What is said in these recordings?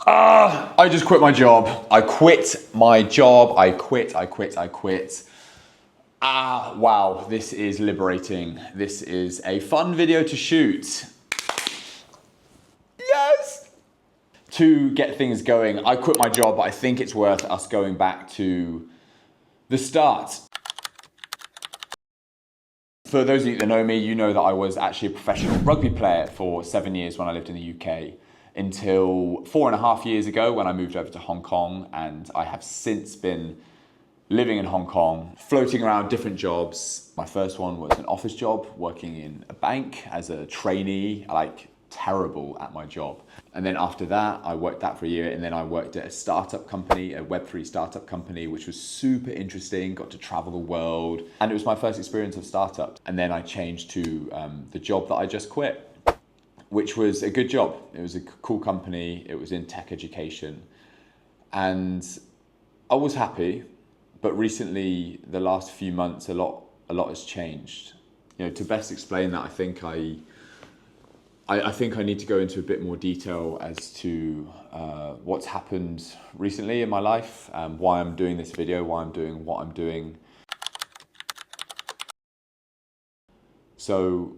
I just quit my job. I quit my job. I quit. Wow, this is liberating. This is a fun video to shoot. Yes! To get things going, I quit my job, but I think it's worth us going back to the start. For those of you that know me, you know that I was actually a professional rugby player for 7 years when I lived in the UK, until 4.5 years ago when I moved over to Hong Kong, and I have since been living in Hong Kong, floating around different jobs. My first one was an office job, working in a bank as a trainee, terrible at my job. And then after that, I worked that for a year, and then I worked at a startup company, a Web3 startup company, which was super interesting, got to travel the world. And it was my first experience of startups. And then I changed to the job that I just quit, which was a good job. It was a cool company. It was in tech education. And I was happy, but recently, the last few months, a lot has changed. You know, to best explain that, I think I need to go into a bit more detail as to what's happened recently in my life, why I'm doing this video, why I'm doing what I'm doing. So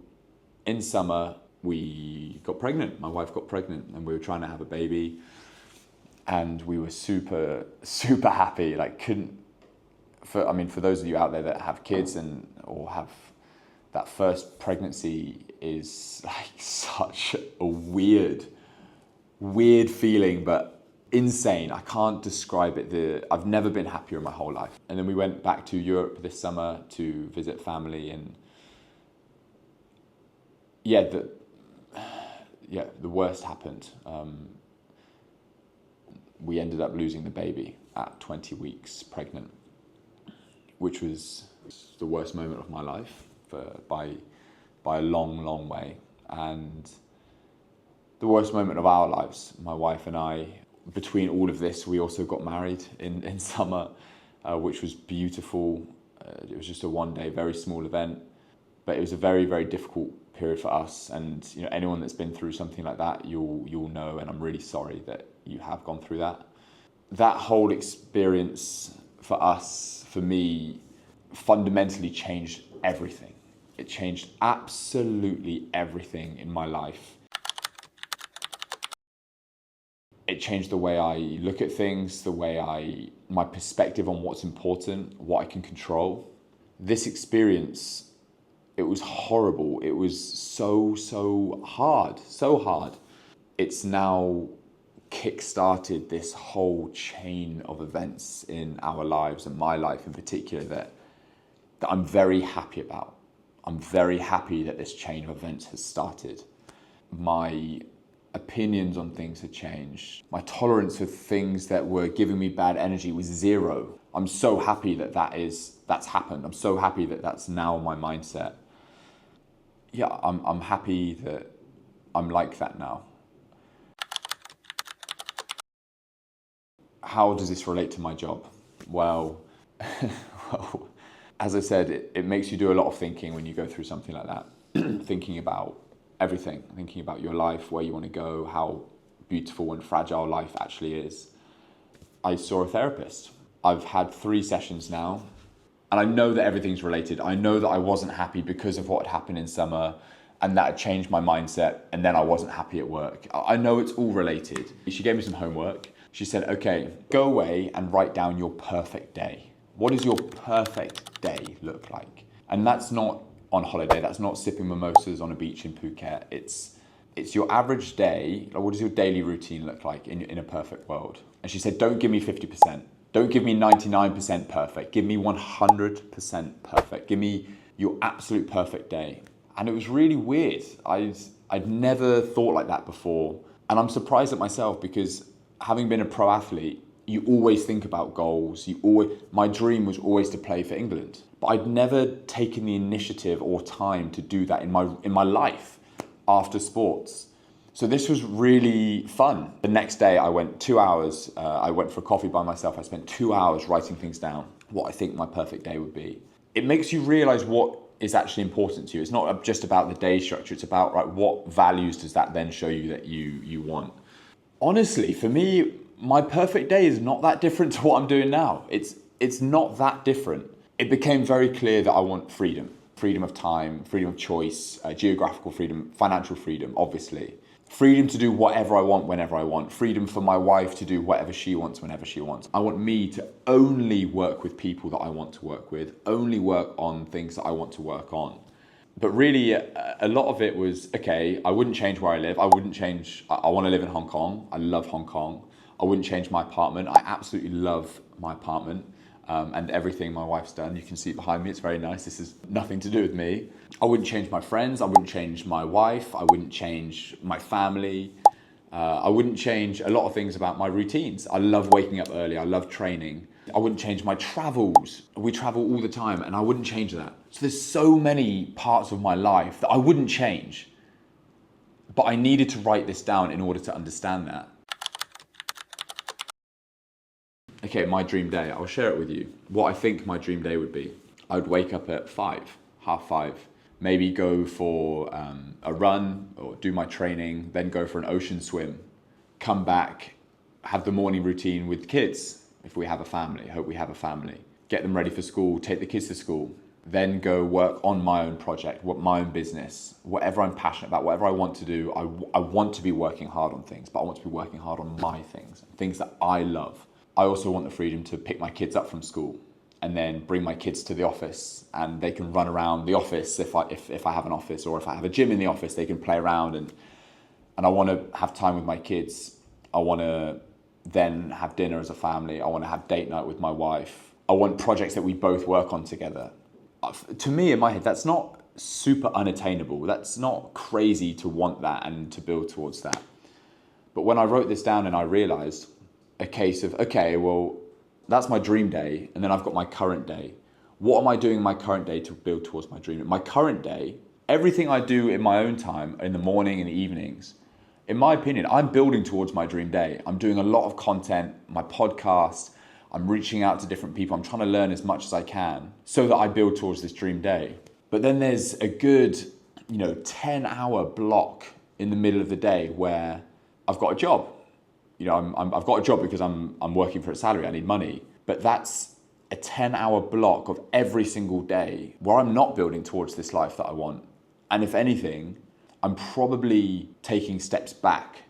in summer, we got pregnant. My wife got pregnant, and we were trying to have a baby, and we were super, super happy. For those of you out there that have kids or have that first pregnancy is such a weird feeling, but insane. I can't describe it. I've never been happier in my whole life. And then we went back to Europe this summer to visit family, and the worst happened. We ended up losing the baby at 20 weeks pregnant, which was the worst moment of my life by a long way. And the worst moment of our lives, my wife and I. Between all of this, we also got married in summer, which was beautiful. It was just a one-day, very small event, but it was a very, very difficult period for us. And you know, anyone that's been through something like that, you'll know, and I'm really sorry that you have gone through that. That whole experience for us, for me, fundamentally changed everything. It changed absolutely everything in my life. It changed the way I look at things, my perspective on what's important, what I can control. This experience, it was horrible. It was so hard. It's now kick-started this whole chain of events in our lives, and my life in particular, that I'm very happy about. I'm very happy that this chain of events has started. My opinions on things have changed. My tolerance for things that were giving me bad energy was zero. I'm so happy that that's happened. I'm so happy that that's now my mindset. Yeah, I'm happy that I'm like that now. How does this relate to my job? Well, as I said, it makes you do a lot of thinking when you go through something like that. Thinking about everything, thinking about your life, where you want to go, how beautiful and fragile life actually is. I saw a therapist. I've had 3 sessions now, and I know that everything's related. I know that I wasn't happy because of what had happened in summer, and that had changed my mindset, and then I wasn't happy at work. I know it's all related. She gave me some homework. She said, okay, go away and write down your perfect day. What does your perfect day look like? And that's not on holiday. That's not sipping mimosas on a beach in Phuket. It's your average day. Like, what does your daily routine look like in a perfect world? And she said, don't give me 50%. Don't give me 99% perfect. Give me 100% perfect. Give me your absolute perfect day. And it was really weird. I'd never thought like that before. And I'm surprised at myself, because having been a pro athlete, you always think about goals. My dream was always to play for England, but I'd never taken the initiative or time to do that in my life after sports. So this was really fun. The next day I went 2 hours, I went for coffee by myself. I spent 2 hours writing things down, what I think my perfect day would be. It makes you realize what is actually important to you. It's not just about the day structure. It's about, right, what values does that then show you that you want? Honestly, for me, my perfect day is not that different to what I'm doing now. It's not that different. It became very clear that I want freedom. Freedom of time, freedom of choice, geographical freedom, financial freedom, obviously. Freedom to do whatever I want whenever I want. Freedom for my wife to do whatever she wants whenever she wants. I want me to only work with people that I want to work with, only work on things that I want to work on. But really, a lot of it was, okay, I wouldn't change where I live. I wouldn't change, I want to live in Hong Kong. I love Hong Kong. I wouldn't change my apartment. I absolutely love my apartment. And everything my wife's done. You can see it behind me, it's very nice. This is nothing to do with me. I wouldn't change my friends, I wouldn't change my wife, I wouldn't change my family. I wouldn't change a lot of things about my routines. I love waking up early, I love training. I wouldn't change my travels. We travel all the time and I wouldn't change that. So there's so many parts of my life that I wouldn't change. But I needed to write this down in order to understand that. Okay, my dream day, I'll share it with you. What I think my dream day would be. I would wake up at 5:30, maybe go for a run or do my training, then go for an ocean swim, come back, have the morning routine with kids, if we have a family, hope we have a family, get them ready for school, take the kids to school, then go work on my own project, my own business, whatever I'm passionate about, whatever I want to do. I want to be working hard on things, but I want to be working hard on my things that I love. I also want the freedom to pick my kids up from school and then bring my kids to the office and they can run around the office if I have an office, or if I have a gym in the office, they can play around, and I want to have time with my kids. I want to then have dinner as a family. I want to have date night with my wife. I want projects that we both work on together. To me, in my head, that's not super unattainable. That's not crazy to want that and to build towards that. But when I wrote this down and I realized a case of, okay, well, that's my dream day, and then I've got my current day. What am I doing in my current day to build towards my dream? In my current day, everything I do in my own time, in the morning and the evenings, in my opinion, I'm building towards my dream day. I'm doing a lot of content, my podcast, I'm reaching out to different people, I'm trying to learn as much as I can so that I build towards this dream day. But then there's a good, 10-hour block in the middle of the day where I've got a job. I've got a job because I'm working for a salary, I need money. But that's a 10-hour block of every single day where I'm not building towards this life that I want. And if anything, I'm probably taking steps back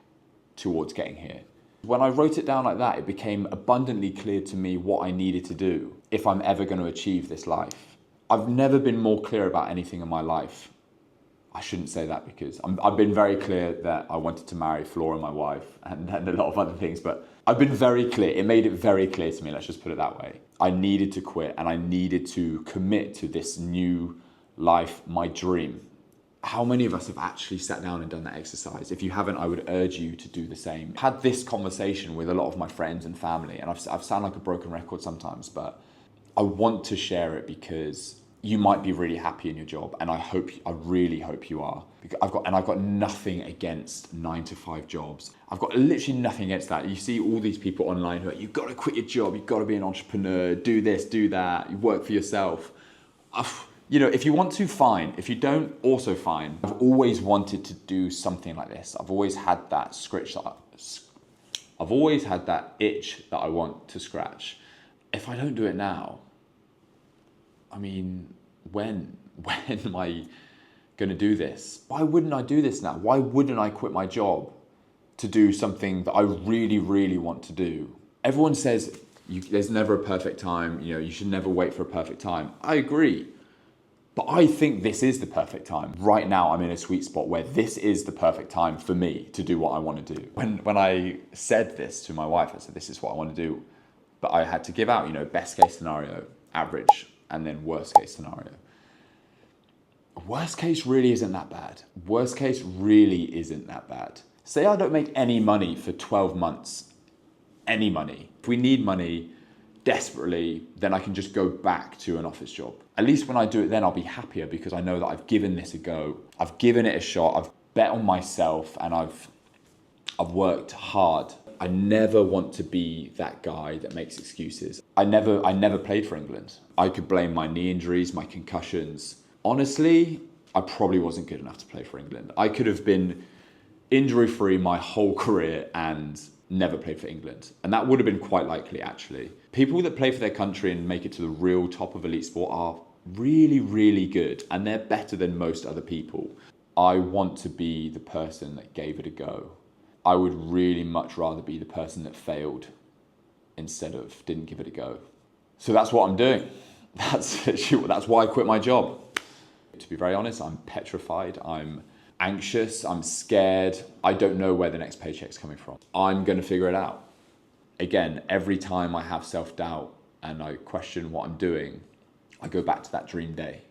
towards getting here. When I wrote it down like that, it became abundantly clear to me what I needed to do if I'm ever going to achieve this life. I've never been more clear about anything in my life. I shouldn't say that because I've been very clear that I wanted to marry Flora, my wife, and a lot of other things, but I've been very clear. It made it very clear to me, let's just put it that way. I needed to quit and I needed to commit to this new life, my dream. How many of us have actually sat down and done that exercise? If you haven't, I would urge you to do the same. I had this conversation with a lot of my friends and family, and I've sound like a broken record sometimes, but I want to share it because you might be really happy in your job, and I really hope you are. I've got nothing against 9-to-5 jobs. I've got literally nothing against that. You see all these people online who are, you've got to quit your job, you've got to be an entrepreneur, do this, do that, you work for yourself. If you want to, fine. If you don't, also fine. I've always wanted to do something like this. I've always had that I've always had that itch that I want to scratch. If I don't do it now, when am I going to do this? Why wouldn't I do this now? Why wouldn't I quit my job to do something that I really, really want to do? Everyone says there's never a perfect time. You should never wait for a perfect time. I agree. But I think this is the perfect time. Right now, I'm in a sweet spot where this is the perfect time for me to do what I want to do. When I said this to my wife, I said, this is what I want to do. But I had to give out, best case scenario, average, and then worst case scenario. Worst case really isn't that bad. Worst case really isn't that bad. Say I don't make any money for 12 months. Any money. If we need money desperately, then I can just go back to an office job. At least when I do it then, I'll be happier because I know that I've given this a go. I've given it a shot. I've bet on myself and I've worked hard. I never want to be that guy that makes excuses. I never played for England. I could blame my knee injuries, my concussions. Honestly, I probably wasn't good enough to play for England. I could have been injury-free my whole career and never played for England. And that would have been quite likely, actually. People that play for their country and make it to the real top of elite sport are really, really good, and they're better than most other people. I want to be the person that gave it a go. I would really much rather be the person that failed instead of didn't give it a go. So that's what I'm doing. That's why I quit my job. To be very honest, I'm petrified. I'm anxious. I'm scared. I don't know where the next paycheck's coming from. I'm going to figure it out. Again, every time I have self-doubt and I question what I'm doing, I go back to that dream day.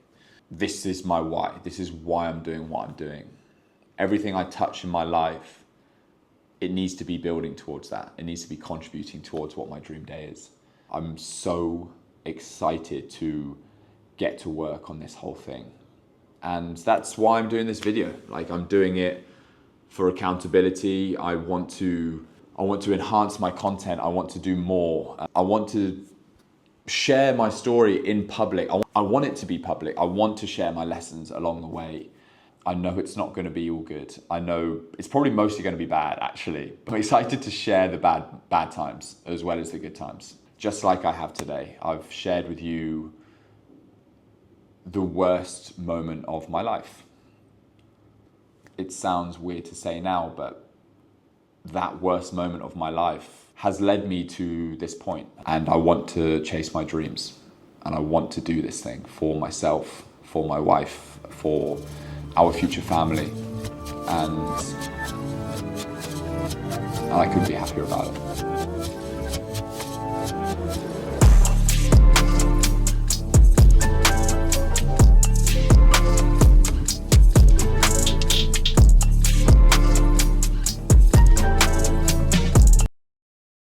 This is my why. This is why I'm doing what I'm doing. Everything I touch in my life, it needs to be building towards that. It needs to be contributing towards what my dream day is. I'm so excited to get to work on this whole thing. And that's why I'm doing this video. Like, I'm doing it for accountability. I want to enhance my content. I want to do more. I want to share my story in public. I want it to be public. I want to share my lessons along the way. I know it's not going to be all good. I know it's probably mostly going to be bad, actually. I'm excited to share the bad times as well as the good times. Just like I have today. I've shared with you the worst moment of my life. It sounds weird to say now, but that worst moment of my life has led me to this point. And I want to chase my dreams. And I want to do this thing for myself, for my wife, for our future family. And I couldn't be happier about it.